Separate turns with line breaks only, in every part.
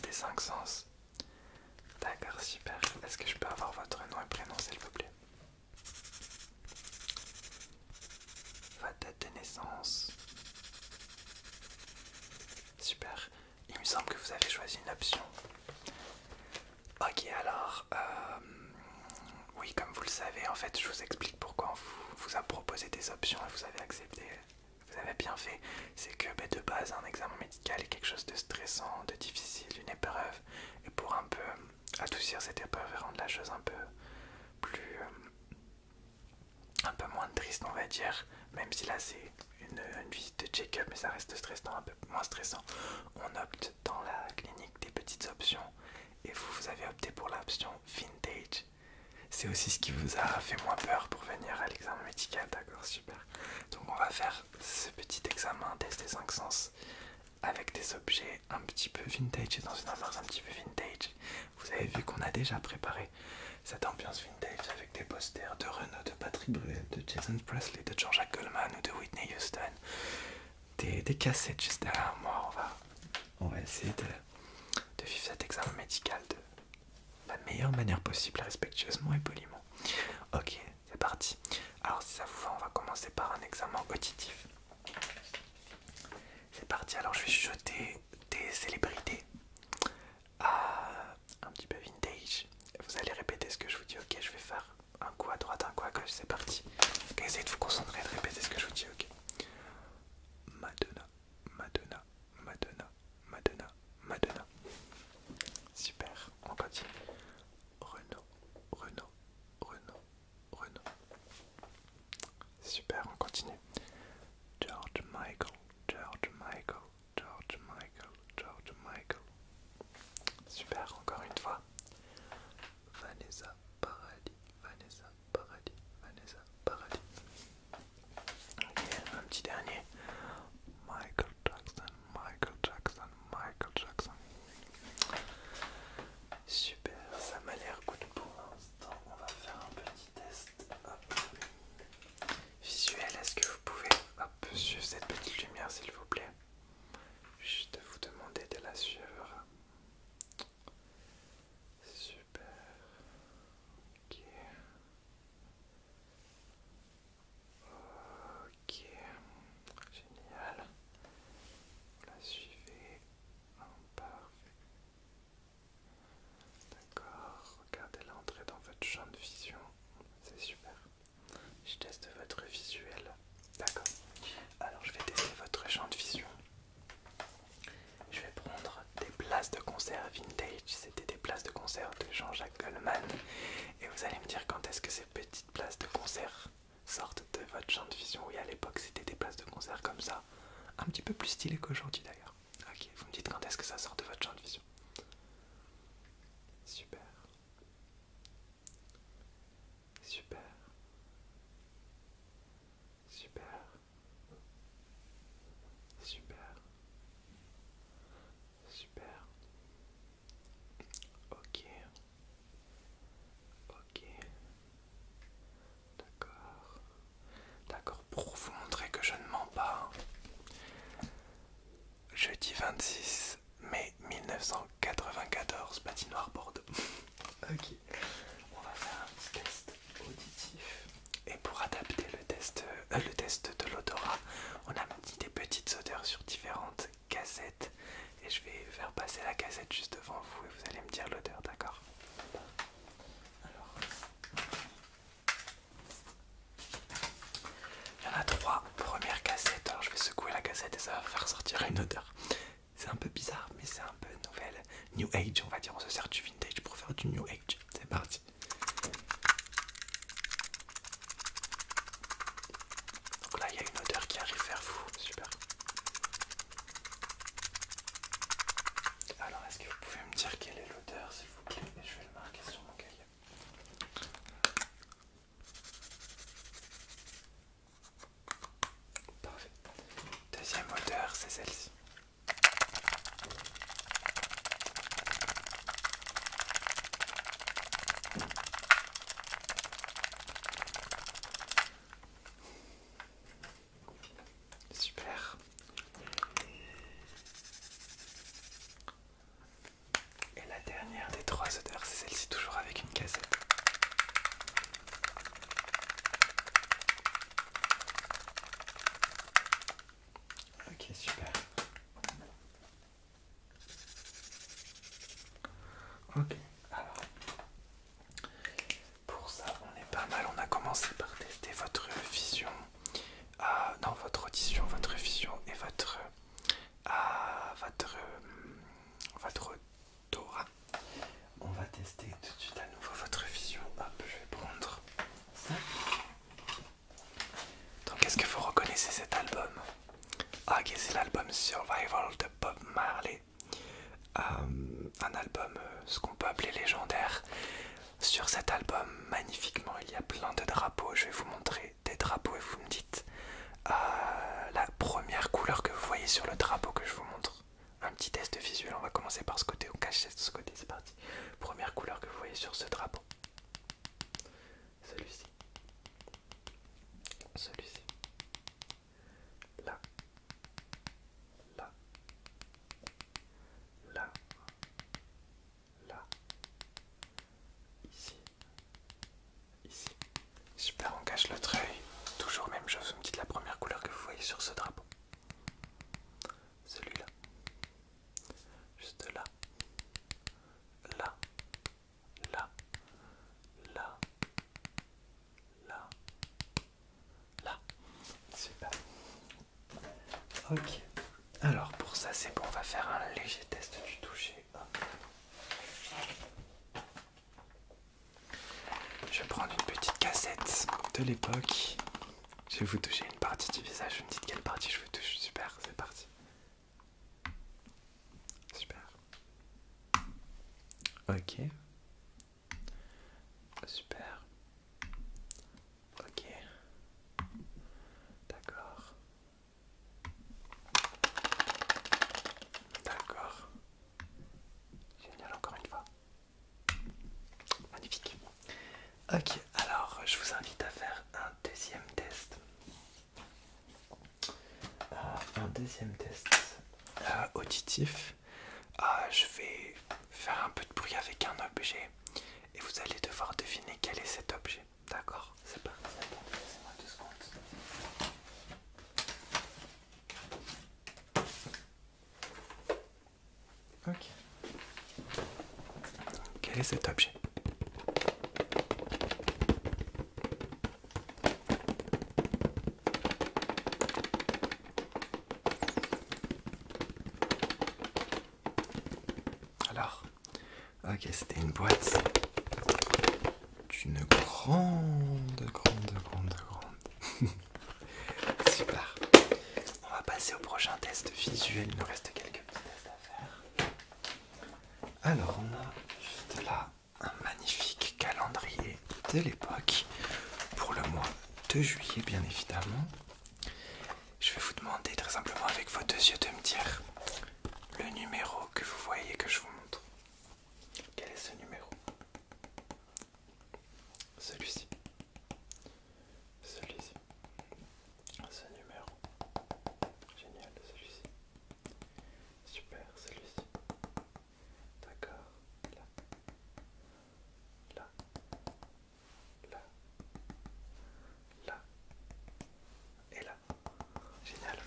test des 5 sens. D'accord, super. Est-ce que je peux avoir votre nom et prénom s'il vous plaît? Votre date de naissance. Super. Il me semble que vous avez choisi une option. Ok, alors, oui, comme vous le savez, en fait, je vous explique pourquoi on vous a proposé des options et vous avez accepté. Vous avez bien fait. C'est que de base, un examen médical est quelque chose de stressant, de difficile, une épreuve. Et pour un peu adoucir cette épreuve et rendre la chose un peu plus, un peu moins triste, on va dire, même si là c'est une visite de check-up, mais ça reste stressant, un peu moins stressant. On opte dans la clinique des petites options et vous avez opté pour l'option vintage. C'est aussi ce qui vous a fait moins peur pour venir à l'examen médical, d'accord, super. Donc on va faire ce petit examen, test des 5 sens, avec des objets un petit peu vintage et dans une ambiance un petit peu vintage. Vous avez vu qu'on a déjà préparé cette ambiance vintage avec des posters de Renaud, de Patrick Bruel, de Jason Presley, de Jean-Jacques Goldman ou de Whitney Houston. Des cassettes juste derrière moi. On va essayer de vivre cet examen médical de la meilleure manière possible, respectueusement et poliment. Ok, c'est parti. Alors si ça vous va, on va commencer par un examen auditif. C'est parti, alors je vais chuchoter des célébrités un petit peu vintage. Vous allez répéter ce que je vous dis, ok? Je vais faire un coup à droite, un coup à gauche, c'est parti. Ok, essayez de vous concentrer et de répéter ce que je vous dis, ok? Madonna, Madonna, Madonna, Madonna, Madonna. Super, on continue. Renaud, Renaud, Renaud, Renaud. Super, on continue. George Michael, George Michael, George Michael, George Michael. Super, encore une fois. Vanessa Paradis, Vanessa Paradis, Vanessa Paradis. Ok, un petit dernier. Michael Jackson, Michael Jackson, Michael Jackson. Super, ça m'a l'air good pour l'instant. On va faire un petit test. Hop. Visuel, est-ce que vous pouvez suivre cette petite lumière s'il vous plaît? Juste vous demander de la suivre. Super. Ok. Ok. Génial. Vous la suivez. Parfait. D'accord. Regardez l'entrée dans votre champ de vision. C'est super. Je teste votre visuel. D'accord. Alors je vais tester votre champ de vision. Je vais prendre des places de concert vintage. C'était des places de concert de Jean-Jacques Goldman. Et vous allez me dire quand est-ce que ces petites places de concert sortent de votre champ de vision. Oui, à l'époque c'était des places de concert comme ça. Un petit peu plus stylé qu'aujourd'hui d'ailleurs. Ok, vous me dites quand est-ce que ça sort de votre champ de vision. Super. Super. Super. Super. Super. Ok. Ok. D'accord. D'accord, pour vous montrer que je ne mens pas. Jeudi 26 mai 1994, patinoire Bordeaux. Ok. On va faire un petit test auditif. Et pour adapter le test de l'odorat, on a mis des petites odeurs sur différentes cassettes. Et je vais faire passer la cassette juste devant vous et vous allez me dire l'odeur, d'accord? Alors, il y en a 3 premières cassettes. Alors je vais secouer la cassette et ça va faire sortir une odeur. C'est un peu bizarre, mais c'est un peu nouvelle. New Age, on va dire. On se sert du vintage pour faire du New Age. C'est parti. Donc là, il y a une odeur qui arrive vers vous. Super. Alors, est-ce que vous pouvez me dire quelle est l'odeur, s'il vous plaît? Et je vais le marquer sur mon cahier. Parfait. Deuxième odeur, c'est celle-ci. Super. connaissez cet album? Ok, c'est l'album Survival de Bob Marley. Un album, ce qu'on peut appeler légendaire. Sur cet album, magnifiquement, il y a plein de drapeaux. Je vais vous montrer des drapeaux et vous me dites la première couleur que vous voyez sur le drapeau que je vous montre. Un petit test visuel, on va commencer par ce côté, on cache ce côté, c'est parti. Première couleur que vous voyez sur ce drapeau. Celui-ci. Celui-ci. Là. Là. Là. Là. Ici. Ici. Super, on cache le trait. Toujours même chose, vous me dites la première couleur que vous voyez sur ce drapeau. Celui-là. Juste là. Là. Là. Là. Là. Là. Super. Ok. Alors pour ça c'est bon, on va faire un léger test du toucher. Hop. Je vais prendre une petite cassette de l'époque. Je vais vous toucher une partie du visage. Vous me dites quelle partie je vous touche. Super, c'est parti. Super. Ok. Super. Ok. D'accord. D'accord. Génial, encore une fois. Magnifique. Ok, alors je vous invite à faire un deuxième test. Auditif. Je vais faire un peu de bruit avec un objet et vous allez devoir deviner quel est cet objet. D'accord? C'est parti. Attendez, laissez-moi 2 secondes. Ok. Quel est cet objet? Alors, ok, c'était une boîte d'une grande. Super. On va passer au prochain test visuel. Il nous reste quelques petits tests à faire. Alors, on a juste là un magnifique calendrier de l'époque pour le mois de juillet, bien évidemment. Je vais vous demander très simplement avec vos 2 yeux de me dire le numéro que vous voyez que je vous montre. Quel est ce numéro? Celui-ci. Celui-ci. Ce numéro. Génial, celui-ci. Super, celui-ci. D'accord. Là. Là. Là. Là. Et là. Génial.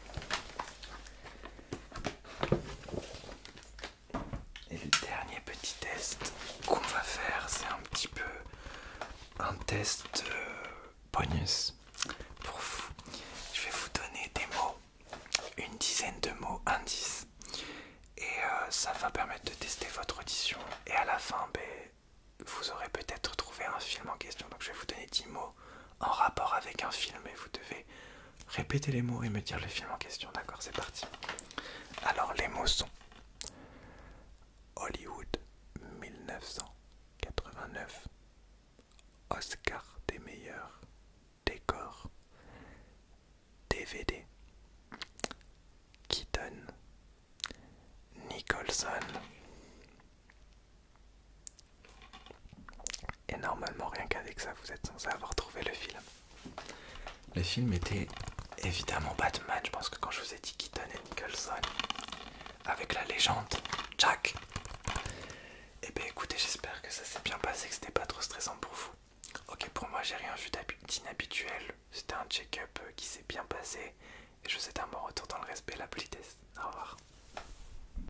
Et le dernier petit test qu'on va faire, c'est un petit peu un test bonus pour vous. Je vais vous donner des mots, une dizaine de mots indices, et ça va permettre de tester votre audition. Et à la fin, vous aurez peut-être trouvé un film en question. Donc je vais vous donner 10 mots en rapport avec un film et vous devez répéter les mots et me dire le film en question. D'accord, c'est parti. Alors les mots sont Hollywood 1989, Oscar des meilleurs décors, DVD, Keaton, Nicholson. Et normalement, rien qu'avec ça, vous êtes censé avoir trouvé le film. Le film était évidemment Batman. Je pense que quand je vous ai dit Keaton et Nicholson, avec la légende Jack. Et bien écoutez, j'espère que ça s'est bien passé, que c'était pas trop stressant pour vous. Ok, pour moi, j'ai rien vu d'inhabituel. C'était un check-up qui s'est bien passé. Et je vous souhaite un bon retour dans le respect, la politesse. Au revoir.